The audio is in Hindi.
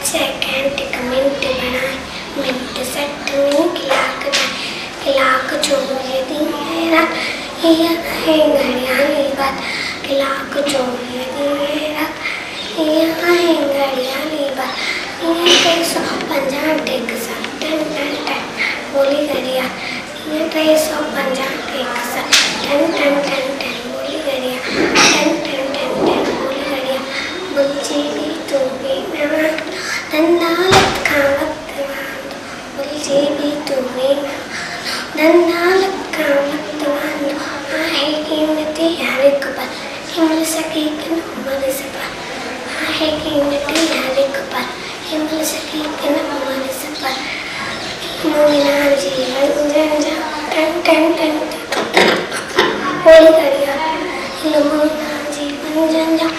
सेकंड एक मिनट बनाए, मिनट सेकंड क्लाक चोरी दिए रात, ये है घड़ियाली बात, क्लाक चोरी दिए रात, ये है घड़ियाली बात, ये 350 टिक सा टन टन टन बोली घड़िया, ये 350 टिक सा टन टन टन टन बोली घड़िया, टन टन टन टन बोली घड़िया, बुच्ची भी तू भी मैं धंधा लखा मत बांधो, बुच्ची भी तू भी धंधा लखा मत बांधो, आहे कीमती हर एक पल, हिमल सके कि न मर सका, आहे कीमती हर एक पल, हिमल सके कि न मर सका, मोमिना जीवन जंजा टन टन टन बोली घड़िया, मोमिना जीवन जंजा